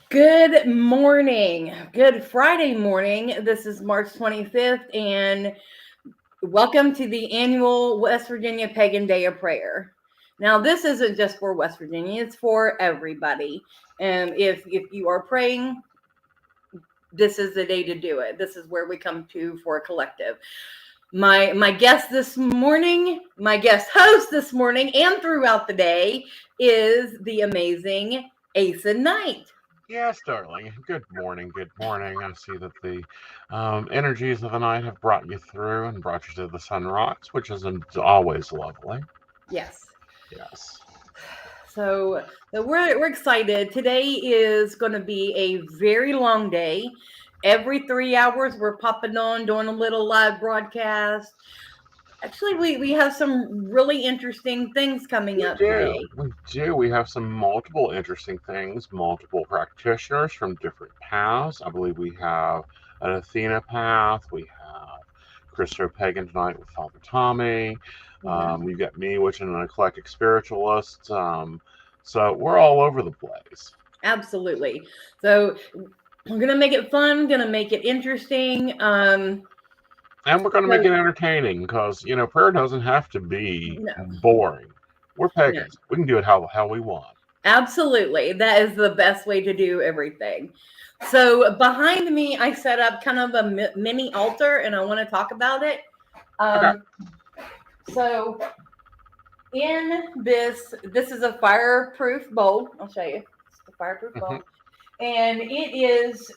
Good morning. Good Friday morning. This is March 25th, and welcome to the annual West Virginia Pagan Day of Prayer. Now, this isn't just for West Virginia, it's for everybody. And if you are praying, this is the day to do it. This is where we come to for a collective. My guest this morning, my guest host this morning and throughout the day is the amazing Aeson Knight. Yes, darling. Good morning. Good morning. I see that the energies of the night have brought you through and brought you to the sunrise, which is always lovely. Yes. Yes. So we're excited. Today is going to be a very long day. Every 3 hours, we're popping on, doing a little live broadcast. Actually, we have some really interesting things coming up today. We do. We have some multiple interesting things, multiple practitioners from different paths. I believe we have an Athena path. We have Christo Pagan tonight with Father Tommy. We've got me, which is an eclectic spiritualist. So we're all over the place. Absolutely. So we're going to make it fun, going to make it interesting. And we're going to make it entertaining because, prayer doesn't have to be boring. We're pagans. No. We can do it how we want. Absolutely. That is the best way to do everything. So behind me, I set up kind of a mini altar, and I want to talk about it. Okay. So in this is a fireproof bowl. I'll show you. It's the fireproof bowl. And it is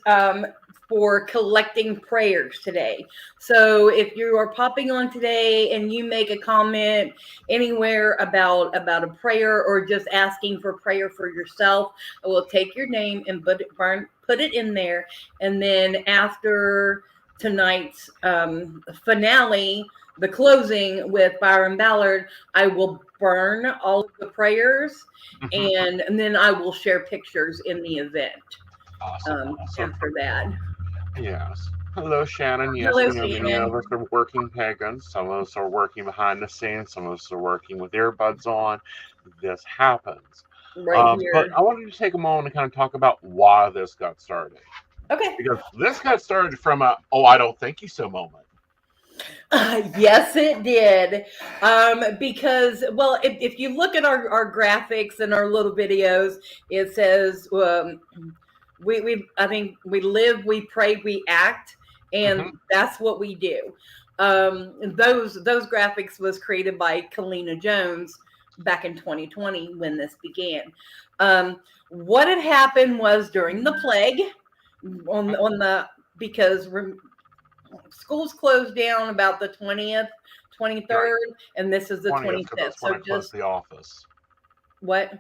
for collecting prayers today. So if you are popping on today and you make a comment anywhere about a prayer or just asking for prayer for yourself, I will take your name and put it in there. And then after tonight's finale, the closing with Byron Ballard, I will burn all of the prayers and then I will share pictures in the event. Awesome. After that. Yes. Hello, Shannon. Yes, Hello, we know many of us are working pagans. Some of us are working behind the scenes. Some of us are working with earbuds on. This happens. Right here. But I wanted to take a moment and kind of talk about why this got started. Okay. Because this got started from a, I don't think you so moment. Yes, it did. Because, well, if you look at our graphics and our little videos, it says, I think we live, we pray, we act, and that's what we do. Those graphics was created by Kalina Jones back in 2020 when this began. What had happened was during the plague, because schools closed down about the 20th, 23rd, and this is the 25th. So I closed the office. What?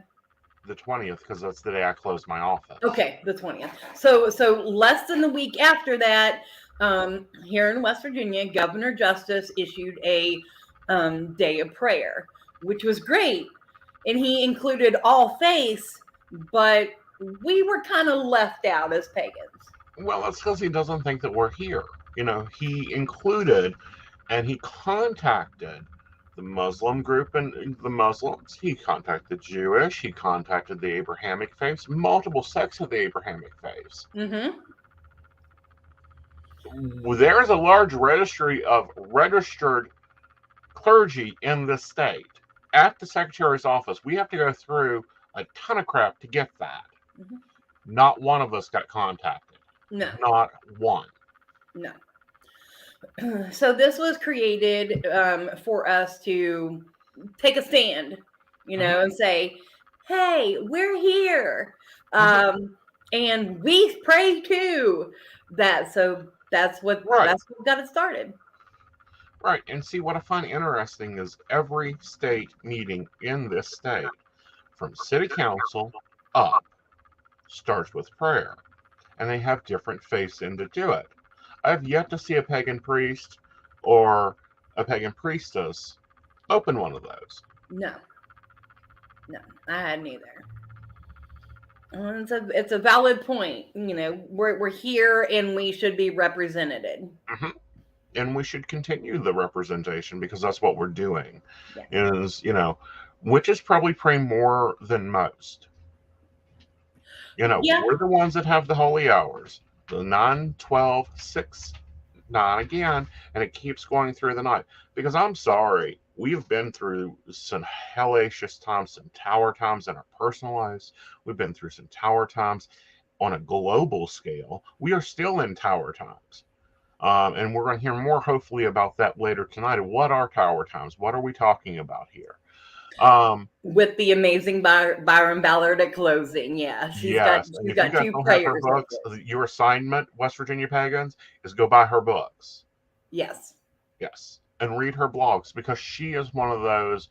The 20th, because that's the day I closed my office. Okay, the 20th. So less than the week after that, here in West Virginia, Governor Justice issued a day of prayer, which was great. And he included all faiths, but we were kind of left out as pagans. Well, that's because he doesn't think that we're here. He included and he contacted the Muslim group and the Muslims. He contacted the Jewish. He contacted the Abrahamic faiths, multiple sects of the Abrahamic faiths. There is a large registry of registered clergy in this state. At the Secretary's office, we have to go through a ton of crap to get that. Not one of us got contacted. No. Not one. No. So this was created for us to take a stand, and say, hey, we're here. And we pray too. That's what got it started. Right. And see, what I find interesting is every state meeting in this state, from city council up, starts with prayer. And they have different faiths in to do it. I've yet to see a pagan priest or a pagan priestess open one of those. No, I hadn't either. It's a valid point. We're here and we should be represented. And we should continue the representation because that's what we're doing. Is witches probably pray more than most. Yeah. We're the ones that have the holy hours, the 9, 12, 6, 9 again, and it keeps going through the night. Because I'm sorry, we've been through some hellacious times, some tower times in our personal lives. We've been through some tower times on a global scale. We are still in tower times. And we're going to hear more, hopefully, about that later tonight. What are tower times? What are we talking about here? With the amazing Byron Ballard at closing. Yeah, Yes, and she's if you got guys two don't have her prayers. books, your assignment, West Virginia Pagans, is go buy her books. Yes. Yes, and read her blogs, because she is one of those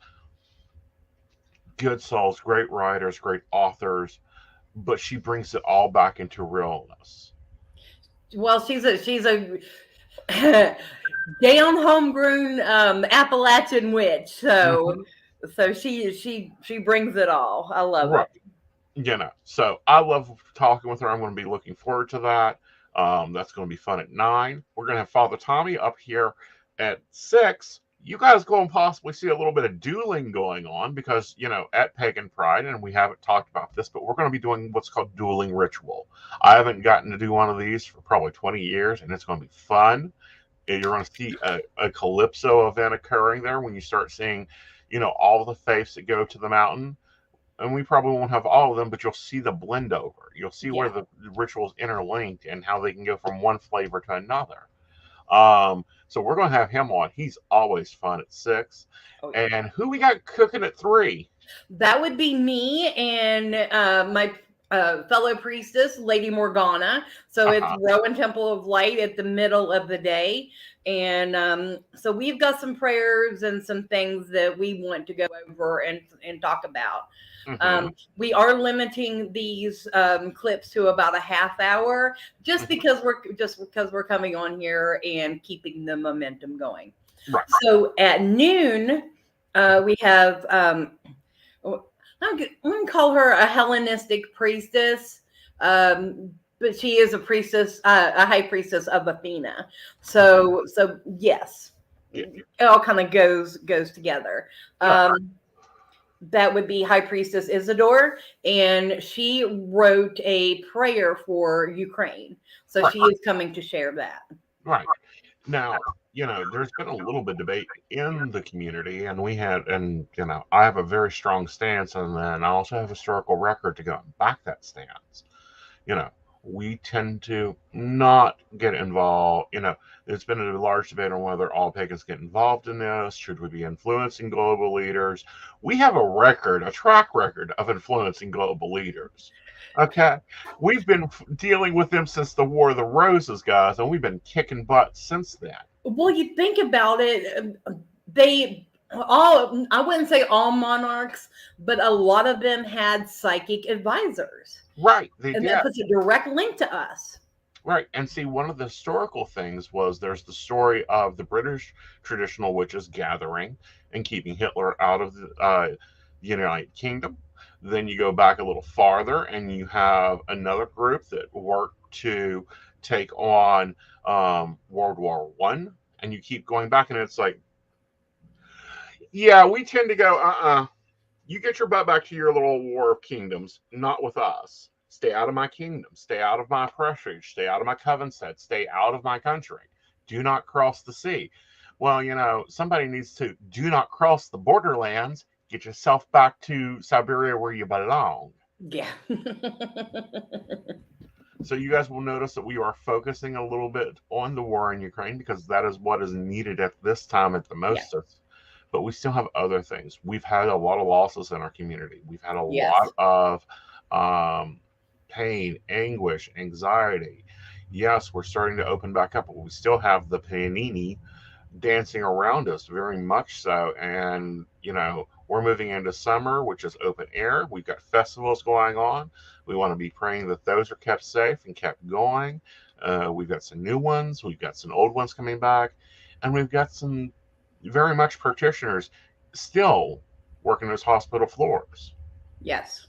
good souls, great writers, great authors, but she brings it all back into realness. Well, she's a down homegrown Appalachian witch. So she brings it all. I love Right. it. So I love talking with her. I'm going to be looking forward to that. That's going to be fun at 9. We're going to have Father Tommy up here at 6. You guys go and possibly see a little bit of dueling going on because, at Pagan Pride, and we haven't talked about this, but we're going to be doing what's called dueling ritual. I haven't gotten to do one of these for probably 20 years, and it's going to be fun. You're going to see a calypso event occurring there when you start seeing, all the faiths that go to the mountain. And we probably won't have all of them, but you'll see the blend over. You'll see where the rituals interlinked and how they can go from one flavor to another. So we're going to have him on. He's always fun at 6. Oh, yeah. And who we got cooking at 3? That would be me and my fellow priestess, Lady Morgana. So it's Rowan Temple of Light at the middle of the day. And so we've got some prayers and some things that we want to go over and talk about. We are limiting these clips to about a half hour, just because we're coming on here and keeping the momentum going. Right. So at noon, we have I'm going to call her a Hellenistic priestess, but she is a priestess, a high priestess of Athena. So yes, it all kind of goes together. That would be High Priestess Isidore, and she wrote a prayer for Ukraine. So she is coming to share that. Right. Now, there's been a little bit of debate in the community, and I have a very strong stance, and then I also have historical record to go and back that stance. We tend to not get involved. There's been a large debate on whether all pagans get involved in this. Should we be influencing global leaders? We have a track record of influencing global leaders. Okay, we've been dealing with them since the War of the Roses, guys, and we've been kicking butt since then. Well, you think about it, I wouldn't say all monarchs, but a lot of them had psychic advisors. Right, and that puts a direct link to us. Right, and see, one of the historical things was there's the story of the British traditional witches gathering and keeping Hitler out of the United Kingdom. Then you go back a little farther, and you have another group that worked to take on World War I, and you keep going back, and it's like, yeah, we tend to go, you get your butt back to your little War of Kingdoms, not with us. Stay out of my kingdom. Stay out of my prestige. Stay out of my coven set. Stay out of my country. Do not cross the sea. Well, somebody needs to do not cross the borderlands. Get yourself back to Siberia where you belong. Yeah. So you guys will notice that we are focusing a little bit on the war in Ukraine because that is what is needed at this time at the most. Yeah. But we still have other things. We've had a lot of losses in our community. We've had a lot of pain, anguish, anxiety. Yes, we're starting to open back up, but we still have the panini dancing around us, very much so. And, we're moving into summer, which is open air. We've got festivals going on. We want to be praying that those are kept safe and kept going. We've got some new ones. We've got some old ones coming back. And we've got some very much practitioners still working those hospital floors. Yes.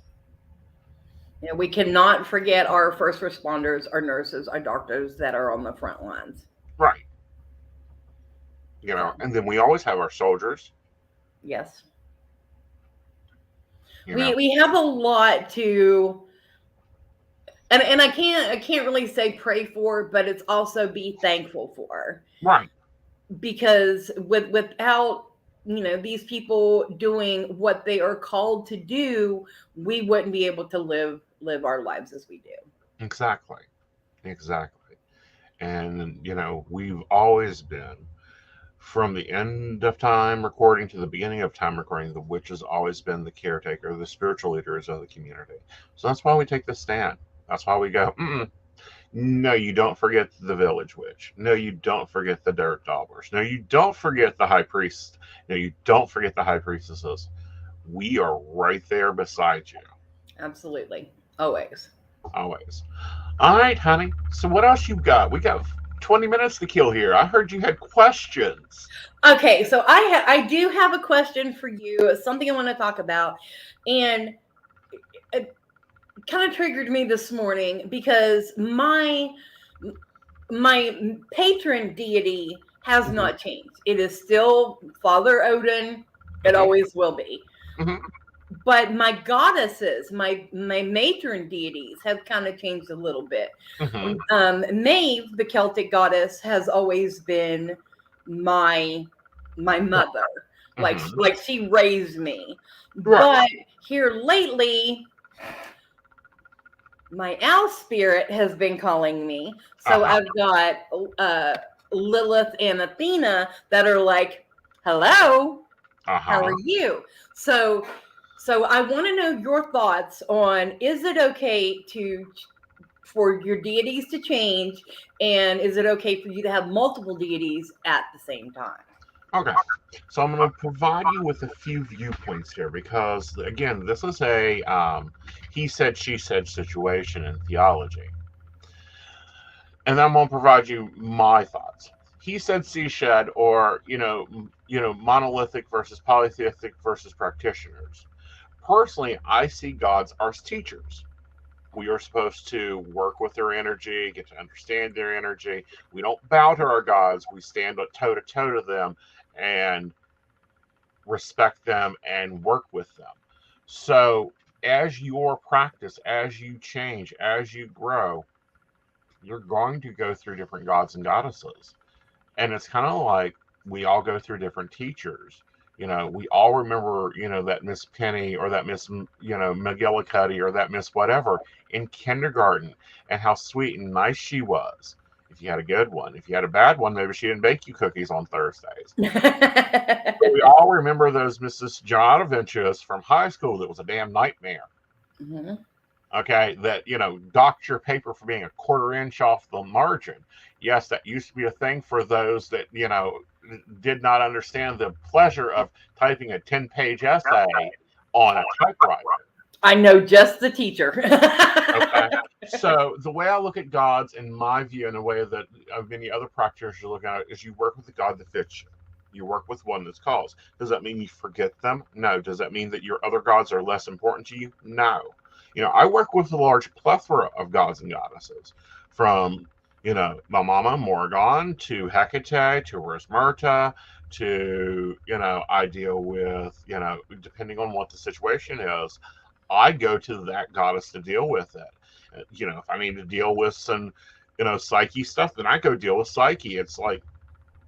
We cannot forget our first responders, our nurses, our doctors that are on the front lines. Right. And then we always have our soldiers. Yes. We have a lot to And I can't really say pray for, but it's also be thankful for, Right. because without these people doing what they are called to do, we wouldn't be able to live our lives as we do. Exactly. Exactly. And, we've always been, from the end of time recording to the beginning of time recording, the witch has always been the caretaker, the spiritual leaders of the community. So that's why we take the stand. That's why we go, no, you don't forget the village witch. No, you don't forget the dirt daubers. No, you don't forget the high priest. No, you don't forget the high priestesses. We are right there beside you. Absolutely. Always. Always. All right, honey. So what else you got? We got 20 minutes to kill here. I heard you had questions. Okay, so I do have a question for you, something I want to talk about, and it kind of triggered me this morning because my patron deity has Mhm. not changed. It is still Father Odin. It Mhm. always will be. Mhm. But my goddesses, my matron deities, have kind of changed a little bit. Mhm. Maeve, the Celtic goddess, has always been my mother. Mhm. Like she raised me. Right. But here lately, my owl spirit has been calling me. So Uh-huh. I've got Lilith and Athena that are like, "Hello, how are Uh-huh. you?" So I want to know your thoughts on, is it okay for your deities to change, and is it okay for you to have multiple deities at the same time? Okay. So I'm going to provide you with a few viewpoints here because, again, this is a he said, she said situation in theology. And I'm going to provide you my thoughts. He said, she said, or, monolithic versus polytheistic versus practitioners. Personally, I see gods as teachers. We are supposed to work with their energy, get to understand their energy. We don't bow to our gods. We stand toe to toe to them and respect them and work with them. So, as your practice, as you change, as you grow, you're going to go through different gods and goddesses. And it's kind of like we all go through different teachers. We all remember, that Miss Penny or that Miss, McGillicuddy or that Miss whatever in kindergarten and how sweet and nice she was. If you had a good one, if you had a bad one, maybe she didn't bake you cookies on Thursdays. But we all remember those Mrs. Jonaventus from high school that was a damn nightmare. Mhm. Okay, that docked your paper for being a quarter inch off the margin. Yes, that used to be a thing for those that did not understand the pleasure of typing a 10-page essay on a typewriter. I know just the teacher. Okay, so the way I look at gods, in my view, and the way that many other practitioners look at it, is you work with the god that fits you. You work with one that's calls. Does that mean you forget them? No. Does that mean that your other gods are less important to you? No. I work with a large plethora of gods and goddesses, from my mama Morgan to Hecate to Rosmerta to I deal with depending on what the situation is, I go to that goddess to deal with it. If I need to deal with some psyche stuff, then I go deal with psyche. It's like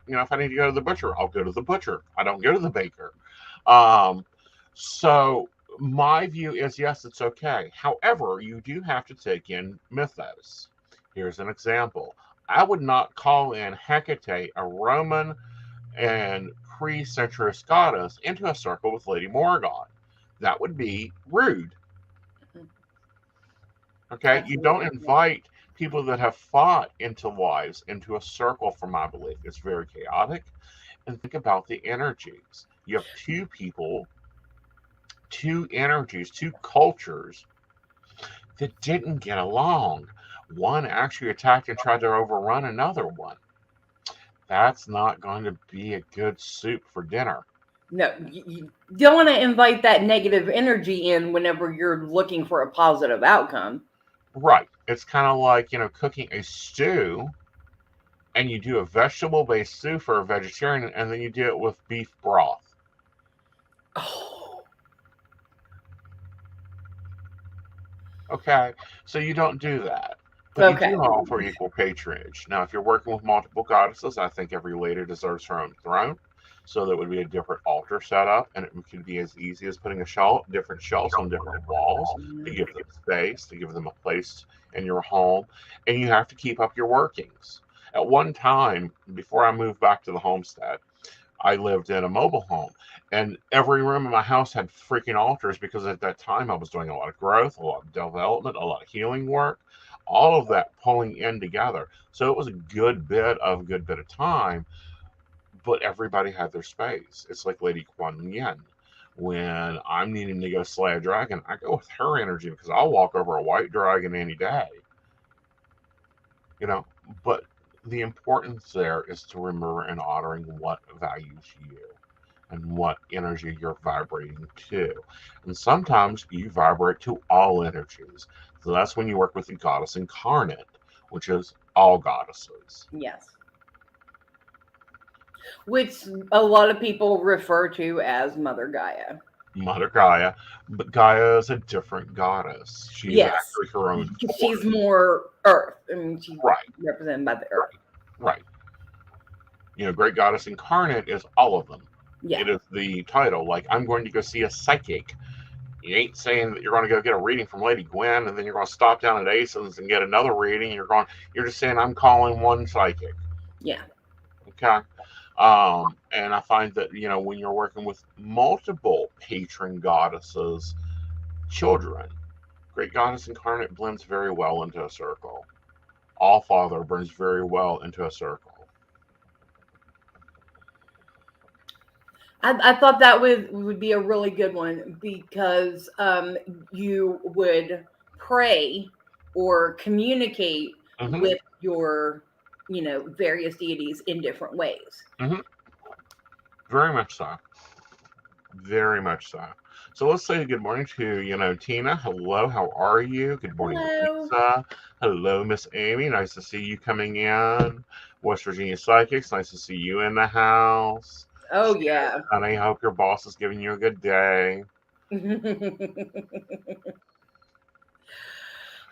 if I need to go to the butcher, I'll go to the butcher. I don't go to the baker. Um, so my view is yes, it's okay. However, you do have to take in mythos. Here's an example. I would not call in Hecate, a Roman and pre-centrist goddess, into a circle with Lady Morgan. That would be rude. Okay, you don't Absolutely. invite people that have fought into lives into a circle, for my belief. It's very chaotic. And think about the energies. You have two people, two energies, two cultures that didn't get along. One actually attacked and tried to overrun another one. That's not going to be a good soup for dinner. No, you don't want to invite that negative energy in whenever you're looking for a positive outcome. Right. It's kind of like, cooking a stew, and you do a vegetable based stew for a vegetarian, and then you do it with beef broth. Oh, Okay, so you don't do that. But you Okay. do offer equal patronage. Now, if you're working with multiple goddesses, I think every lady deserves her own throne. So that would be a different altar setup, and it could be as easy as putting different shelves on different walls to give them space, to give them a place in your home. And you have to keep up your workings. At one time, before I moved back to the homestead, I lived in a mobile home, and every room in my house had freaking altars because at that time I was doing a lot of growth, a lot of development, a lot of healing work, all of that pulling in together. So it was a good bit of time, but everybody had their space. It's like Lady Gwendolyn. When I'm needing to go slay a dragon, I go with her energy because I'll walk over a white dragon any day. You know, but the importance there is to remember and honoring what values you and what energy you're vibrating to. And sometimes you vibrate to all energies. So that's when you work with the goddess incarnate, which is all goddesses. Yes. Which a lot of people refer to as Mother Gaia. Mother Gaia, but Gaia is a different goddess. She's Yes. actually her own She's force. more Earth. I mean, she's Right, represented by the Earth. right. You know, Great Goddess Incarnate is all of them. Yeah. It is the title. Like, I'm going to go see a psychic. You ain't saying that you're going to go get a reading from Lady Gwen and then you're going to stop down at Aeson's and get another reading. You're just saying, I'm calling one psychic. Yeah. Okay. And I find that, you know, when you're working with multiple patron goddesses, children, Great Goddess Incarnate blends very well into a circle. All Father blends very well into a circle. I thought that would be a really good one because you would pray or communicate Mm-hmm. with your, various deities in different ways. Mm-hmm. Very much so. Very much so. So let's say good morning to, Tina. Hello, how are you? Good morning, Hello. Lisa. Hello, Miss Amy. Nice to see you coming in. West Virginia Psychics, nice to see you in the house. Oh yeah. And I hope your boss is giving you a good day.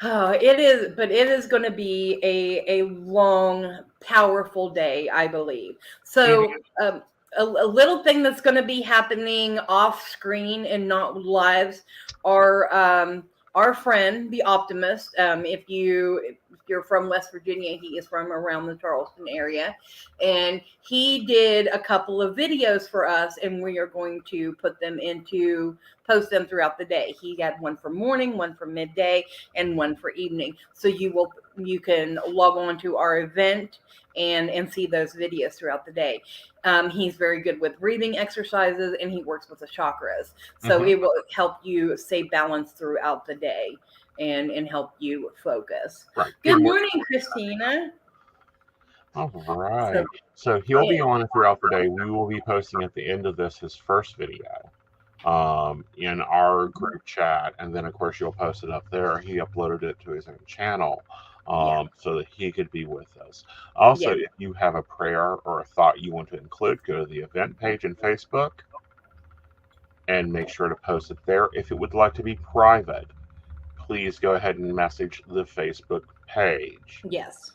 Oh, it is, but it is going to be a long, powerful day, I believe. So, a little thing that's going to be happening off screen and not lives are our friend, the Optimist. If you're from West Virginia, he is from around the Charleston area, and he did a couple of videos for us, and we are going to post them throughout the day. He had one for morning, one for midday, and one for evening. So you can log on to our event and see those videos throughout the day. He's very good with breathing exercises and he works with the chakras. So it will help you stay balanced throughout the day and help you focus. Right. Good morning, Christina. All right. So he'll be on throughout the day. We will be posting at the end of this his first video in our group chat, and then of course you'll post it up there. He uploaded it to his own channel so that he could be with us. Also, if you have a prayer or a thought you want to include, go to the event page in Facebook and make sure to post it there. If it would like to be private, please go ahead and message the Facebook page. Yes.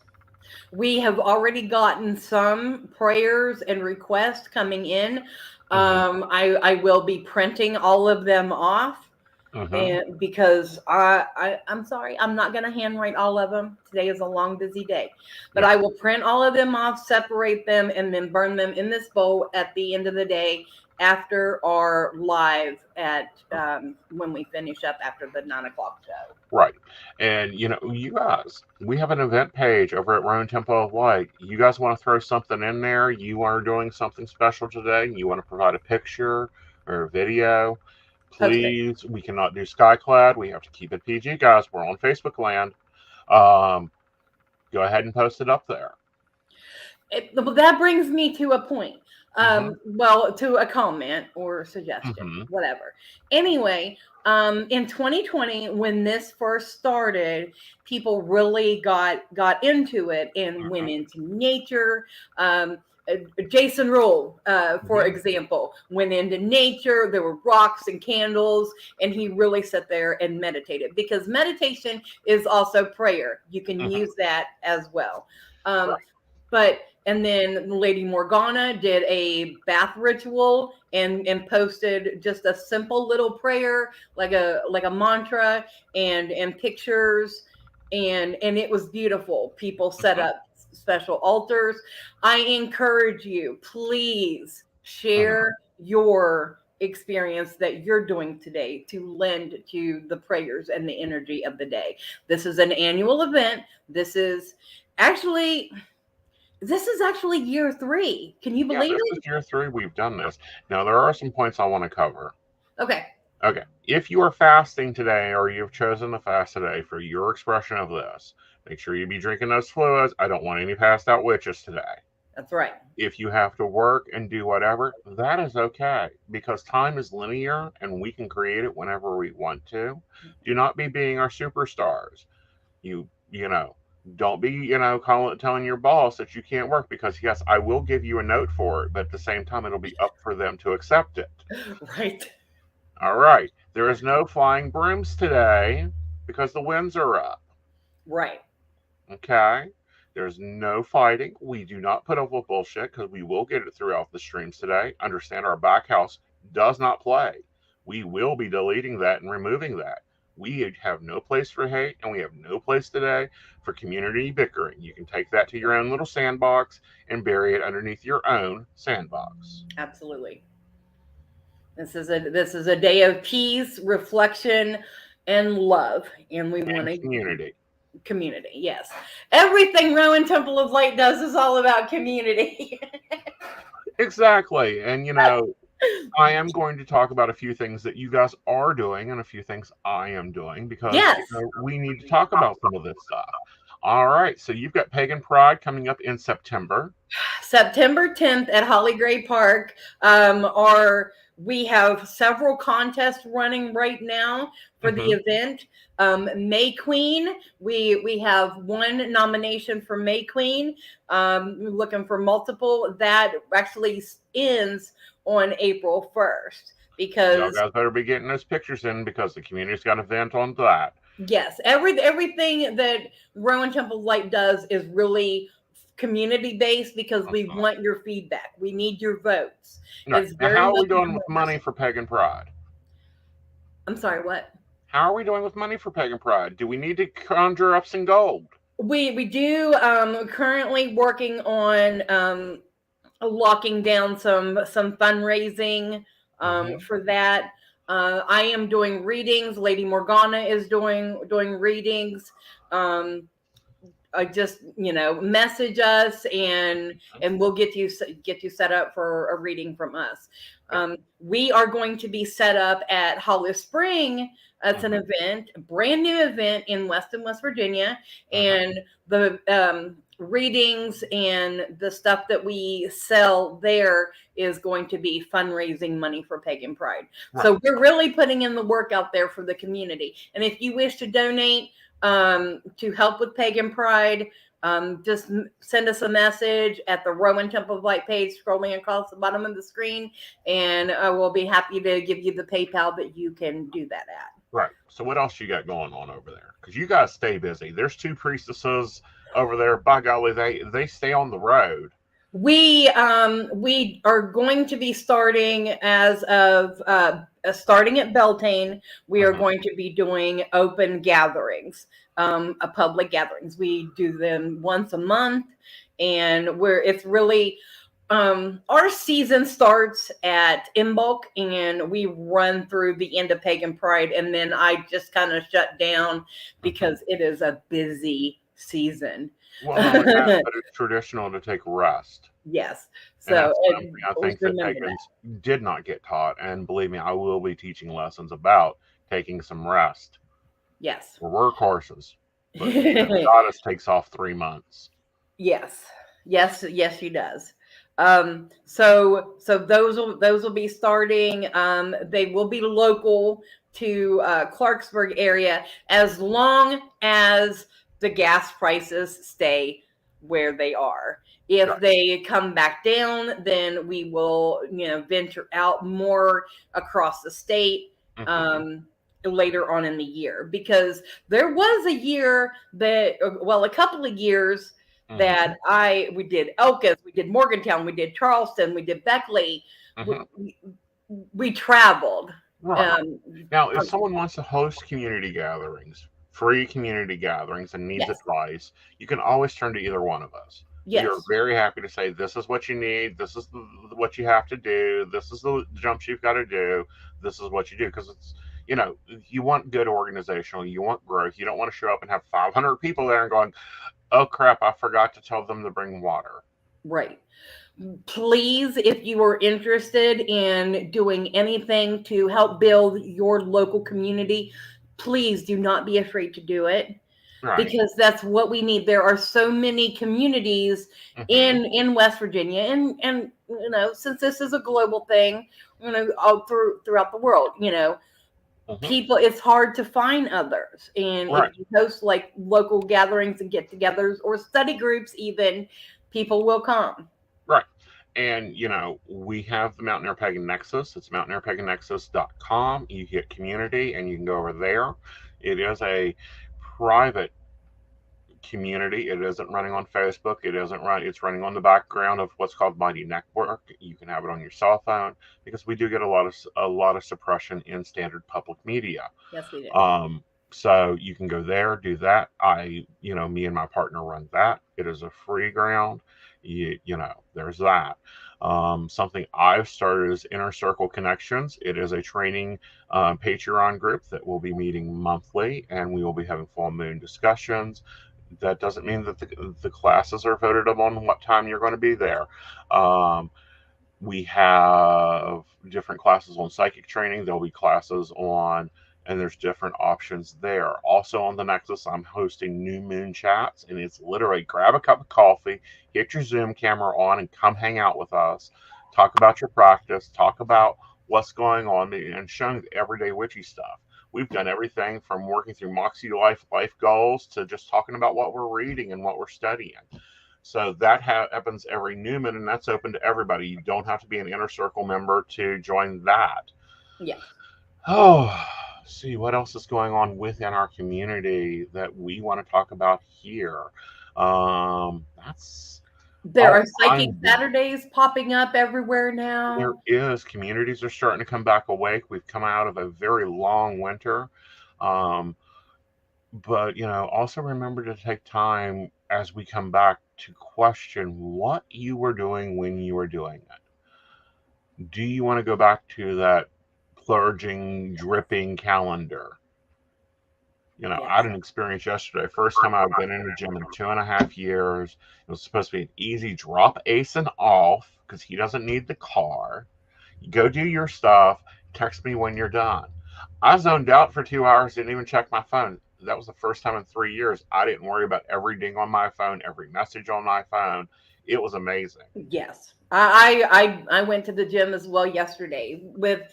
We have already gotten some prayers and requests coming in. I will be printing all of them off. And because I'm sorry, I'm not going to handwrite all of them. Today is a long, busy day. But I will print all of them off, separate them, and then burn them in this bowl at the end of the day after our live at when we finish up after the 9 o'clock show. Right. And, you guys, we have an event page over at Roan Temple of Light. You guys want to throw something in there? You are doing something special today? You want to provide a picture or a video? Please, we cannot do Skyclad. We have to keep it PG, guys. We're on Facebook land. Go ahead and post it up there. That brings me to a point. Well, to a comment or suggestion, whatever. Anyway, in 2020, when this first started, people really got into it and went into nature. Jason Rule, for example, went into nature. There were rocks and candles, and he really sat there and meditated, because meditation is also prayer. You can use that as well. And then Lady Morgana did a bath ritual and posted just a simple little prayer, like a mantra, and pictures, and it was beautiful. People set up special altars. I encourage you, please share your experience that you're doing today to lend to the prayers and the energy of the day. This is an annual event. This is actually year 3. Can you believe this it? is year 3 we've done this. Now, there are some points I want to cover. Okay. If you are fasting today, or you've chosen to fast today for your expression of this, make sure you be drinking those fluids. I don't want any passed out witches today. That's right. If you have to work and do whatever, that is okay, because time is linear and we can create it whenever we want to. Do not be being our superstars. You know, don't be, telling your boss that you can't work, because yes, I will give you a note for it, but at the same time, it'll be up for them to accept it. Right. All right. There is no flying brooms today because the winds are up. Right. Okay. There's no fighting. We do not put up with bullshit, because we will get it throughout the streams today. Understand, our back house does not play. We will be deleting that and removing that. We have no place for hate, and we have no place today for community bickering. You can take that to your own little sandbox and bury it underneath your own sandbox. Absolutely. This is a day of peace, reflection, and love, and we want to community. Yes, everything Rowan Temple of Light does is all about community. Exactly. And I am going to talk about a few things that you guys are doing and a few things I am doing, because we need to talk about some of this stuff. All right, so you've got Pagan Pride coming up in September 10th at Holly Gray Park. We have several contests running right now for the event. May Queen, we have one nomination for May Queen. Looking for multiple. That actually ends on April 1st, because y'all guys better be getting those pictures in, because the community's got an event on that. Yes, everything that Rowan Temple Light does is really community based, because we want your feedback. We need your votes. Right. Now, how are we doing with money for Pagan Pride? I'm sorry, what? How are we doing with money for Pagan Pride? Do we need to conjure up some gold? We do. Currently working on locking down some fundraising for that. I am doing readings. Lady Morgana is doing readings. Just message us, and we'll get you set up for a reading from us. We are going to be set up at Hollow Spring. It's an event, a brand new event in Weston, West Virginia, and the readings and the stuff that we sell there is going to be fundraising money for Pagan Pride. So we're really putting in the work out there for the community. And if you wish to donate to help with Pagan Pride, just send us a message at the Rowan Temple of Light page, scrolling across the bottom of the screen, and we'll be happy to give you the PayPal that you can do that at. Right. So what else you got going on over there? Because you guys stay busy. There's 2 priestesses over there. By golly, they stay on the road. We are going to be starting starting at Beltane. We are going to be doing open gatherings, public gatherings. We do them once a month, and it's really our season starts at Imbolc, and we run through the end of Pagan Pride, and then I just kind of shut down because it is a busy season. Well, not only that, but it's traditional to take rest. Yes. So I think that pagans did not get taught, and believe me, I will be teaching lessons about taking some rest. Yes. We're workhorses. But the goddess takes off 3 months. Yes, she does. So those will be starting. They will be local to Clarksburg area, as long as the gas prices stay where they are. If Right. they come back down, then we will, venture out more across the state later on in the year. Because there was a year that, a couple of years that we did Elkins, we did Morgantown, we did Charleston, we did Beckley. We traveled. Right. Now, if someone wants to host community gatherings, free community gatherings, and needs Yes. advice, you can always turn to either one of us. Yes. We are very happy to say, this is what you need, this is what you have to do, this is the jumps you've got to do, this is what you do. Because it's, you want good organizational, you want growth. You don't want to show up and have 500 people there and going, oh crap, I forgot to tell them to bring water. Right. Please, if you are interested in doing anything to help build your local community, please do not be afraid to do it. Right. Because that's what we need. There are so many communities in West Virginia, and since this is a global thing, all throughout the world, people, it's hard to find others. And if you host like local gatherings and get-togethers or study groups, even, people will come. Right. And, we have the Mountaineer Pagan Nexus. It's mountaineerpagannexus.com. You hit community and you can go over there. It is a private community. It isn't running on Facebook. It's running on the background of what's called Mighty Network. You can have it on your cell phone, because we do get a lot of suppression in standard public media. Yes, we do. So you can go there, do that. Me and my partner run that. It is a free ground. There's that. Something I've started is Inner Circle Connections. It is a training Patreon group that will be meeting monthly, and we will be having full moon discussions. That doesn't mean that the classes are voted on what time you're going to be there. We have different classes on psychic training. There'll be classes on, and there's different options there. Also on the Nexus, I'm hosting new moon chats, and it's literally grab a cup of coffee, get your Zoom camera on, and come hang out with us. Talk about your practice, talk about what's going on, and showing the everyday witchy stuff. We've done everything from working through Moxie life goals to just talking about what we're reading and what we're studying. So that happens every new moon, and that's open to everybody. You don't have to be an Inner Circle member to join that. Yeah. Oh, see what else is going on within our community that we want to talk about here. There are psychic Saturdays popping up everywhere now. There is. Communities are starting to come back awake. We've come out of a very long winter. But, also remember to take time as we come back to question what you were doing when you were doing it. Do you want to go back to that clergy dripping calendar? I had an experience yesterday. First time I've been in the gym in 2.5 years. It was supposed to be an easy drop Aeson off because he doesn't need the car. You go do your stuff. Text me when you're done. I zoned out for 2 hours. Didn't even check my phone. That was the first time in 3 years I didn't worry about every ding on my phone, every message on my phone. It was amazing. Yes, I went to the gym as well yesterday with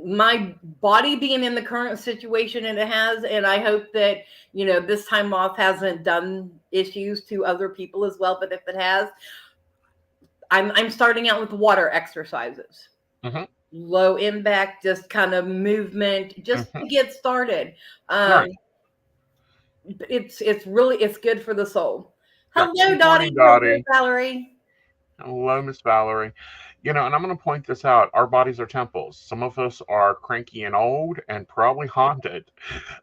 my body being in the current situation it has, and I hope that this time off hasn't done issues to other people as well. But if it has, I'm starting out with water exercises, low impact, just kind of movement, just to get started. It's good for the soul. Hello, Dottie. Hello, Valerie. Hello, Miss Valerie. And I'm going to point this out. Our bodies are temples. Some of us are cranky and old and probably haunted.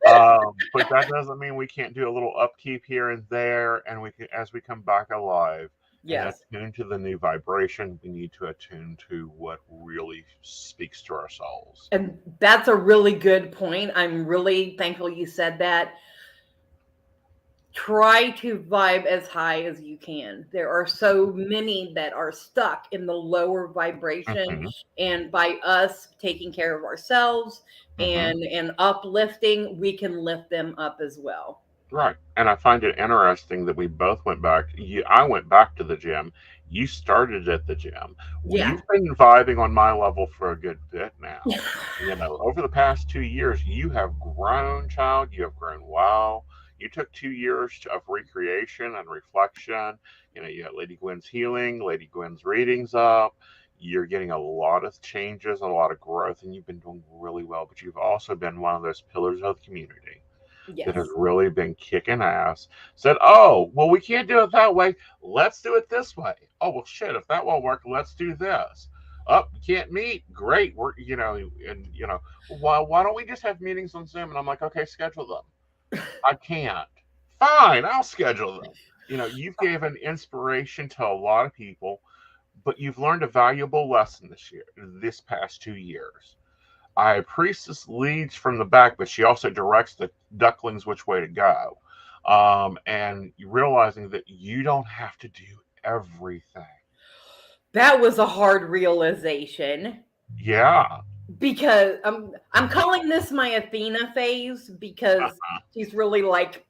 But that doesn't mean we can't do a little upkeep here and there. And we can, as we come back alive, yes, and attune to the new vibration, we need to attune to what really speaks to our souls. And that's a really good point. I'm really thankful you said that. Try to vibe as high as you can. There are so many that are stuck in the lower vibration, and by us taking care of ourselves and uplifting, we can lift them up as well. Right. And I find it interesting that we both went back. I went back to the gym. You started at the gym. Yeah. You've been vibing on my level for a good bit now. Over the past 2 years, you have grown, child. You have grown well. You took 2 years of recreation and reflection. You got Lady Gwen's healing, Lady Gwen's readings up. You're getting a lot of changes, a lot of growth, and you've been doing really well. But you've also been one of those pillars of the community that has Yes. really been kicking ass. Said, oh, well, we can't do it that way. Let's do it this way. Oh, well, shit, if that won't work, let's do this. Oh, you can't meet. Great. Why don't we just have meetings on Zoom? And I'm like, okay, schedule them. I can't. Fine, I'll schedule them. You've given inspiration to a lot of people, but you've learned a valuable lesson this past 2 years. A priestess leads from the back, but she also directs the ducklings which way to go. And realizing that you don't have to do everything. That was a hard realization. Yeah. Because I'm calling this my Athena phase, because she's really like,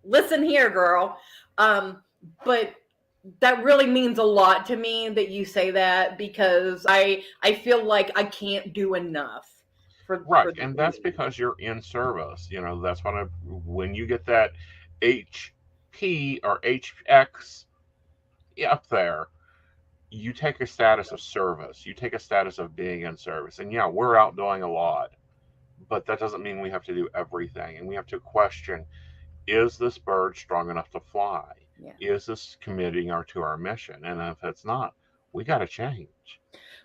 listen here, girl. But that really means a lot to me that you say that, because I feel like I can't do enough for And that's because you're in service. That's when you get that HP or HX up there, you take a status of service. You take a status of being in service. And yeah, we're out doing a lot, but that doesn't mean we have to do everything. And we have to question, is this bird strong enough to fly? Yeah. Is this committing to our mission? And if it's not, we got to change.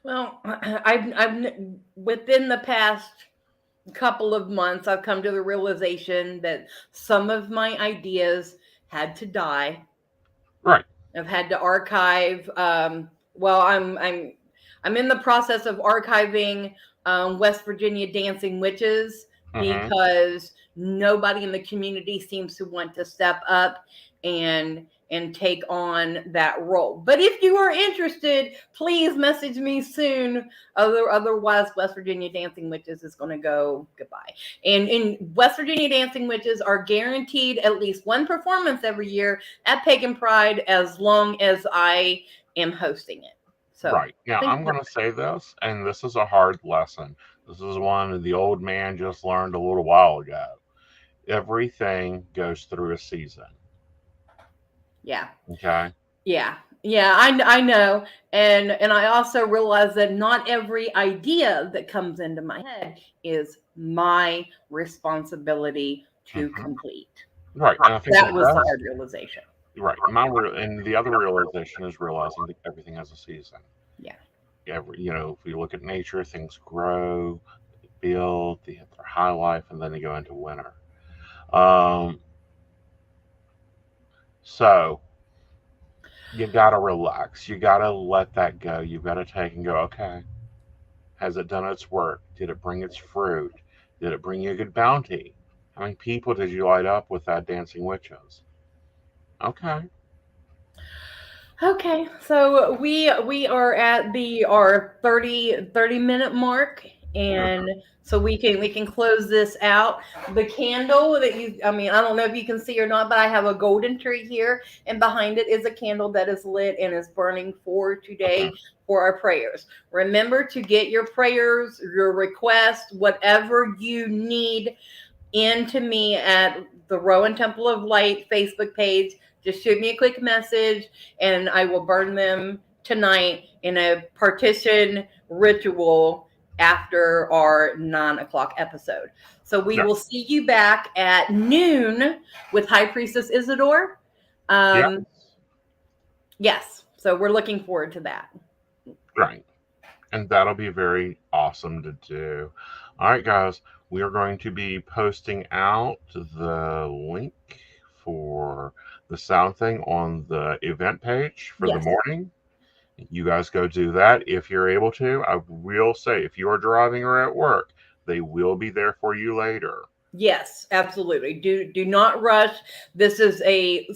Well, I've within the past couple of months, I've come to the realization that some of my ideas had to die. Right. I've had to archive. Well, I'm in the process of archiving West Virginia Dancing Witches, because nobody in the community seems to want to step up and take on that role. But if you are interested, please message me soon. Otherwise, West Virginia Dancing Witches is going to go goodbye. And in West Virginia Dancing Witches are guaranteed at least one performance every year at Pagan Pride, as long as I am hosting it. So, right. Now, I'm going to say this, and this is a hard lesson. This is one the old man just learned a little while ago. Everything goes through a season. Yeah. Okay. Yeah. I know, and I also realize that not every idea that comes into my head is my responsibility to complete. Right. And I think that was the hard realization. Right. And the other realization is realizing that everything has a season. Yeah. If you look at nature, things grow, they build, they hit their high life, and then they go into winter. So you gotta relax. You gotta let that go. You gotta take and go, okay, has it done its work? Did it bring its fruit? Did it bring you a good bounty? How many people did you light up with that dancing witches? Okay. Okay, so we are at our 30-minute mark, and so we can close this out. The candle that I don't know if you can see or not, but I have a golden tree here, and behind it is a candle that is lit and is burning for today for our prayers. Remember to get your prayers, your requests, whatever you need, into me at the Rowan Temple of Light Facebook page. Just shoot me a quick message, and I will burn them tonight in a partition ritual after our 9:00 episode. So we will see you back at noon with High Priestess Isidore. Yes. So we're looking forward to that. Right. And that'll be very awesome to do. All right, guys. We are going to be posting out the link for the sound thing on the event page for the morning. You guys go do that if you're able to. I will say, if you are driving or at work, they will be there for you later. Yes, absolutely. Do not rush. This is a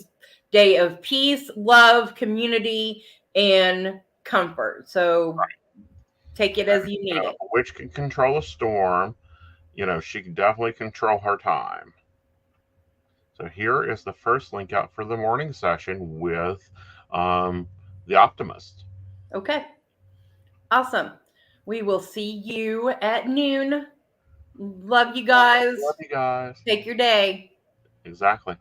day of peace, love, community, and comfort. So take it as you need it. A witch can control a storm. She can definitely control her time. So here is the first link out for the morning session with the Optimist. Okay. Awesome. We will see you at noon. Love you guys. Love you guys. Take your day. Exactly.